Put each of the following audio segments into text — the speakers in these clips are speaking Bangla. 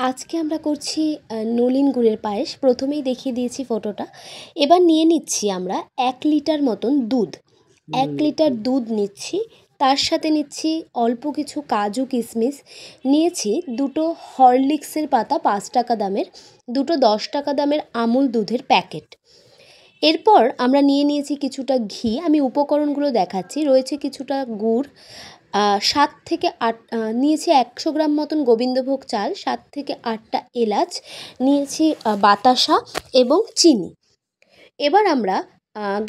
আজকে আমরা করছি নলেন গুড়ের পায়েস। প্রথমেই দেখিয়ে দিয়েছি ফটোটা। এবার নিয়ে নিচ্ছি আমরা 1 লিটার মতন দুধ। 1 লিটার দুধ নিচ্ছি, তার সাথে নিচ্ছি অল্প কিছু কাজু কিশমিশ, নিয়েছি দুটো হরলিক্সের পাতা 5 টাকা দামের, দুটো 10 টাকা দামের আমুল দুধের প্যাকেট। এরপর আমরা নিয়েছি কিছুটা ঘি। আমি উপকরণগুলো দেখাচ্ছি। রয়েছে কিছুটা গুড়, 7 থেকে 8 নিয়েছি 100 গ্রাম মতন গোবিন্দভোগ চাল, 7 থেকে 8টা এলাচ নিয়েছি, বাতাসা এবং চিনি। এবার আমরা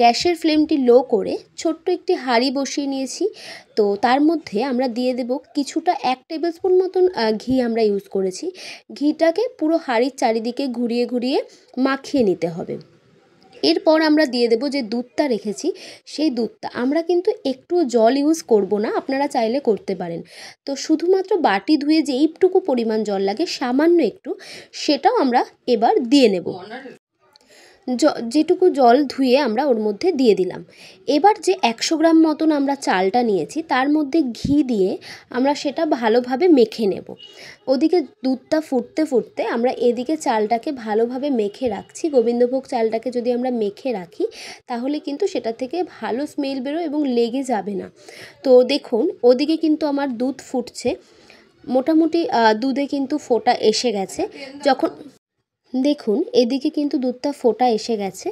গ্যাসের ফ্লেমটি লো করে ছোট্ট একটি হাঁড়ি বসিয়ে নিয়েছি। তো তার মধ্যে আমরা দিয়ে দেব কিছুটা 1 টেবিল স্পুন মতন ঘি আমরা ইউজ করেছি। ঘিটাকে পুরো হাঁড়ির চারিদিকে ঘুরিয়ে ঘুরিয়ে মাখিয়ে নিতে হবে। এরপর আমরা দিয়ে দেব যে দুধটা রেখেছি, সেই দুধটা আমরা কিন্তু একটু জল ইউজ করব না, আপনারা চাইলে করতে পারেন। তো শুধুমাত্র বাটি ধুয়ে যে এইটুকু পরিমাণ জল লাগে সামান্য একটু, সেটাও আমরা এবার দিয়ে নেব। যেটুকু জল ধুয়ে আমরা ওর মধ্যে দিয়ে দিলাম। এবার যে 100 গ্রাম মতন আমরা চালটা নিয়েছি তার মধ্যে ঘি দিয়ে আমরা সেটা ভালোভাবে মেখে নেব। ওদিকে দুধটা ফুটতে ফুটতে আমরা এদিকে চালটাকে ভালোভাবে মেখে রাখছি। গোবিন্দভোগ চালটাকে যদি আমরা মেখে রাখি তাহলে কিন্তু সেটা থেকে ভালো স্মেল বেরোয় এবং লেগে যাবে না। তো দেখুন ওদিকে কিন্তু আমার দুধ ফুটছে, মোটামুটি দুধে কিন্তু ফোঁটা এসে গেছে। যখন দেখুন এদিকে কিন্তু দুধটা ফোটা এসে গেছে।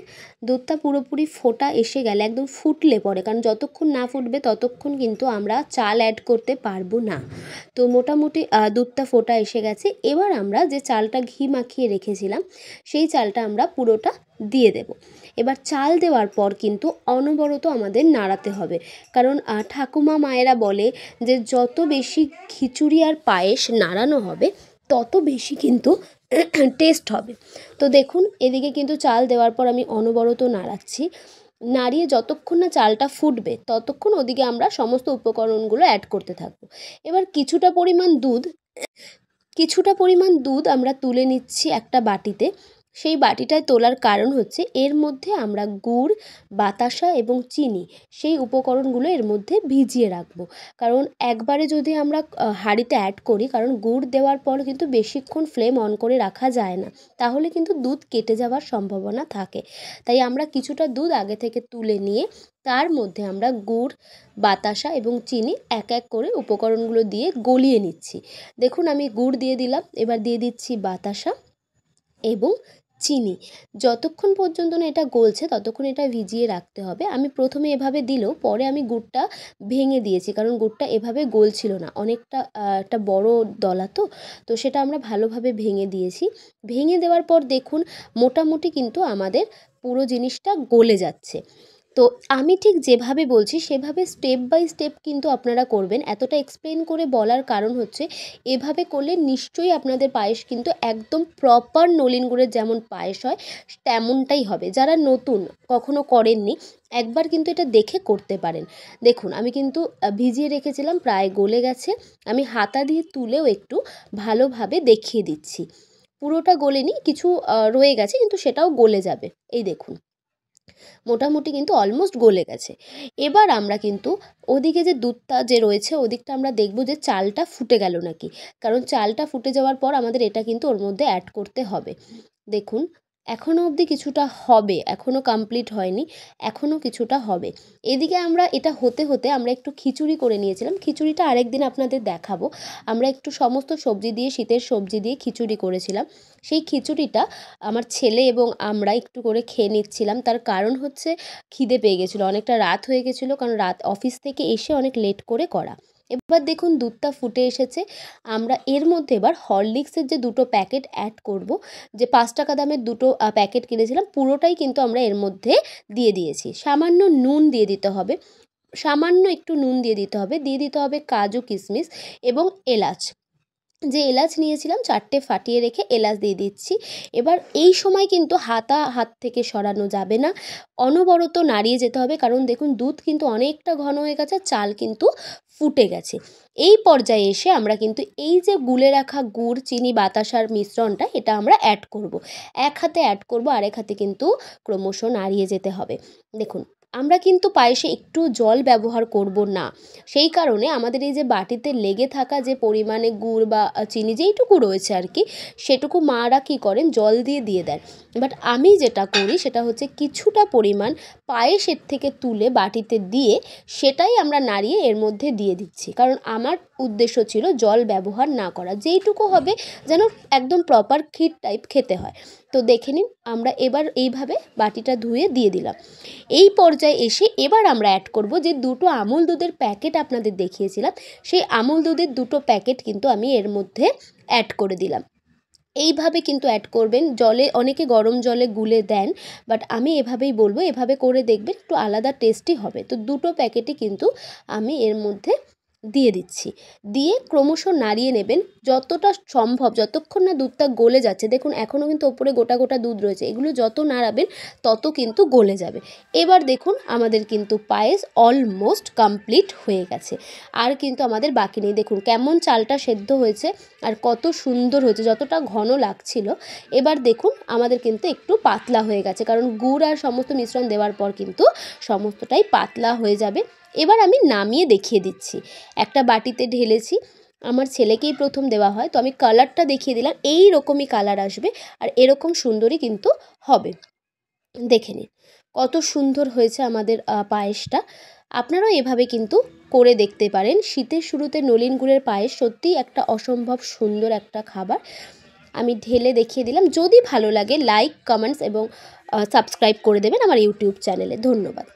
দুধটা পুরোপুরি ফোটা এসে গেলে একদম ফুটলে পরে, কারণ যতক্ষণ না ফুটবে ততক্ষণ কিন্তু আমরা চাল অ্যাড করতে পারবো না। তো মোটামুটি দুধটা ফোটা এসে গেছে। এবার আমরা যে চালটা ঘি মাখিয়ে রেখেছিলাম সেই চালটা আমরা পুরোটা দিয়ে দেব। এবার চাল দেওয়ার পর কিন্তু অনবরত আমাদের নাড়াতে হবে, কারণ ঠাকুমা মায়েরা বলে যে যত বেশি খিচুড়ি আর পায়েস নাড়ানো হবে তত বেশি কিন্তু টেস্ট হবে। তো দেখুন এদিকে কিন্তু চাল দেওয়ার পর আমি অনবরত নাড়াচ্ছি। নাড়িয়ে যতক্ষণ না চালটা ফুটবে ততক্ষণ ওদিকে আমরা সমস্ত উপকরণগুলো অ্যাড করতে থাকবো। এবার কিছুটা পরিমাণ দুধ আমরা তুলে নিচ্ছি একটা বাটিতে। সেই বাটিটায় তোলার কারণ হচ্ছে এর মধ্যে আমরা গুড়, বাতাসা এবং চিনি সেই উপকরণগুলো এর মধ্যে ভিজিয়ে রাখবো। কারণ একবারে যদি আমরা হাঁড়িতে অ্যাড করি, কারণ গুড় দেওয়ার পর কিন্তু বেশিক্ষণ ফ্লেম অন করে রাখা যায় না, তাহলে কিন্তু দুধ কেটে যাওয়ার সম্ভাবনা থাকে। তাই আমরা কিছুটা দুধ আগে থেকে তুলে নিয়ে তার মধ্যে আমরা গুড়, বাতাসা এবং চিনি এক এক করে উপকরণগুলো দিয়ে গলিয়ে নিচ্ছি। দেখুন আমি গুড় দিয়ে দিলাম, এবার দিয়ে দিচ্ছি বাতাসা এবং চিনি। যতক্ষণ পর্যন্ত না এটা গলছে ততক্ষণ এটা ভিজিয়ে রাখতে হবে। আমি প্রথমে এভাবে দিলেও পরে আমি গুড়টা ভেঙে দিয়েছি, কারণ গুড়টা এভাবে গলছিল না, অনেকটা একটা বড় দলা তো সেটা আমরা ভালোভাবে ভেঙে দিয়েছি। ভেঙে দেওয়ার পর দেখুন মোটামুটি কিন্তু আমাদের পুরো জিনিসটা গলে যাচ্ছে। তো আমি ঠিক যেভাবে বলছি সেভাবে স্টেপ বাই স্টেপ কিন্তু আপনারা করবেন। এতটা এক্সপ্লেন করে বলার কারণ হচ্ছে এভাবে করলে নিশ্চয়ই আপনাদের পায়েস কিন্তু একদম প্রপার নলেন গুড়ের যেমন পায়েস হয় তেমনটাই হবে। যারা নতুন কখনো করেননি একবার কিন্তু এটা দেখে করতে পারেন। দেখুন আমি কিন্তু ভিজিয়ে রেখেছিলাম, প্রায় গলে গেছে। আমি হাতা দিয়ে তুলেও একটু ভালোভাবে দেখিয়ে দিচ্ছি। পুরোটা গলেনি, কিছু রয়ে গেছে, কিন্তু সেটাও গলে যাবে। এই দেখুন মোটামুটি কিন্তু অলমোস্ট গলে গেছে। এবার আমরা কিন্তু ওদিকে যে দুধটা যে রয়েছে ওদিকটা আমরা দেখব যে চালটা ফুটে গেল নাকি, কারণ চালটা ফুটে যাওয়ার পর আমাদের এটা কিন্তু ওর মধ্যে অ্যাড করতে হবে। দেখুন এখনও অবধি কিছুটা হবে, এখনও কমপ্লিট হয়নি, এখনও কিছুটা হবে। এদিকে আমরা এটা হতে হতে আমরা একটু খিচুড়ি করে নিয়েছিলাম। খিচুড়িটা আরেকদিন আপনাদের দেখাবো। আমরা একটু সমস্ত সবজি দিয়ে, শীতের সবজি দিয়ে খিচুড়ি করেছিলাম। সেই খিচুড়িটা আমার ছেলে এবং আমরা একটু করে খেয়ে নিচ্ছিলাম। তার কারণ হচ্ছে খিদে পেয়ে গেছিলো, অনেকটা রাত হয়ে গেছিলো, কারণ রাত অফিস থেকে এসে অনেক লেট করে করা। এবার দেখুন দুধটা ফুটে এসেছে। আমরা এর মধ্যে এবার হরলিক্সের যে দুটো প্যাকেট অ্যাড করব, যে 5 টাকা দামের দুটো প্যাকেট কিনেছিলাম পুরোটাই কিন্তু আমরা এর মধ্যে দিয়ে দিয়েছি। সামান্য নুন দিয়ে দিতে হবে, সামান্য একটু নুন দিয়ে দিতে হবে, দিয়ে দিতে হবে কাজু কিশমিশ এবং এলাচ। যে এলাচ নিয়েছিলাম 4টে ফাটিয়ে রেখে এলাচ দিয়ে দিচ্ছি। এবার এই সময় কিন্তু হাত থেকে সরানো যাবে না, অনবরত নাড়িয়ে যেতে হবে, কারণ দেখুন দুধ কিন্তু অনেকটা ঘন হয়ে গেছে, চাল কিন্তু ফুটে গেছে। এই পর্যায়ে এসে আমরা কিন্তু এই যে গুলে রাখা গুড়, চিনি, বাতাসার মিশ্রণটা এটা আমরা অ্যাড করব। এক হাতে অ্যাড করব, আরেক হাতে কিন্তু ক্রমশ নাড়িয়ে যেতে হবে। দেখুন আমরা কিন্তু পায়েসে একটু জল ব্যবহার করব না। সেই কারণে আমাদের এই যে বাটিতে লেগে থাকা যে পরিমাণে গুড় বা চিনি যেইটুকু রয়েছে আর কি, সেটুকু মারা কী করেন জল দিয়ে দেন। বাট আমি যেটা করি সেটা হচ্ছে কিছুটা পরিমাণ পায়েসের থেকে তুলে বাটিতে দিয়ে সেটাই আমরা নাড়িয়ে এর মধ্যে দিয়ে দিচ্ছি, কারণ আমার উদ্দেশ্য ছিল জল ব্যবহার না করা, যেইটুকু হবে যেন একদম প্রপার ক্ষীর টাইপ খেতে হয়। তো দেখে নিন, আমরা এবার এইভাবে বাটিটা ধুয়ে দিয়ে দিলাম। এই পর্যায়ে এসে এবার আমরা অ্যাড করব যে দুটো আমুল দুধের প্যাকেট আপনাদের দেখিয়েছিলাম, সেই আমুল দুধের দুটো প্যাকেট কিন্তু আমি এর মধ্যে অ্যাড করে দিলাম। এইভাবে কিন্তু অ্যাড করবেন। জলে অনেকে গরম জলে গুলে দেন, বাট আমি এভাবেই বলবো, এভাবে করে দেখবেন একটু আলাদা টেস্টি হবে। তো দুটো প্যাকেটই কিন্তু আমি এর মধ্যে দিয়ে দিচ্ছি, দিয়ে ক্রমশ নাড়িয়ে নেবেন যতটা সম্ভব, যতক্ষণ না দুধটা গলে যাচ্ছে। দেখুন এখনও কিন্তু ওপরে গোটা গোটা দুধ রয়েছে, এগুলো যত নাড়াবেন তত কিন্তু গলে যাবে। এবার দেখুন আমাদের কিন্তু পায়েস অলমোস্ট কমপ্লিট হয়ে গেছে, আর কিন্তু আমাদের বাকি নেই। দেখুন কেমন চালটা সেদ্ধ হয়েছে আর কত সুন্দর হয়েছে, যতটা ঘন লাগছিল। এবার দেখুন আমাদের কিন্তু একটু পাতলা হয়ে গেছে, কারণ গুড় আর সমস্ত মিশ্রণ দেওয়ার পর কিন্তু সমস্তটাই পাতলা হয়ে যাবে। এবার আমি নামিয়ে দেখিয়ে দিচ্ছি, একটা বাটিতে ঢেলেছি। আমার ছেলেকেই প্রথম দেওয়া হয়, তো আমি কালারটা দেখিয়ে দিলাম, এই রকমই কালার আসবে আর এরকম সুন্দরই কিন্তু হবে। দেখে নিন কত সুন্দর হয়েছে আমাদের পায়েসটা। আপনারাও এভাবে কিন্তু করে দেখতে পারেন। শীতের শুরুতে নলেন গুড়ের পায়েস সত্যিই একটা অসম্ভব সুন্দর একটা খাবার। আমি ঢেলে দেখিয়ে দিলাম। যদি ভালো লাগে লাইক, কমেন্টস এবং সাবস্ক্রাইব করে দেবেন আমার ইউটিউব চ্যানেলে। ধন্যবাদ।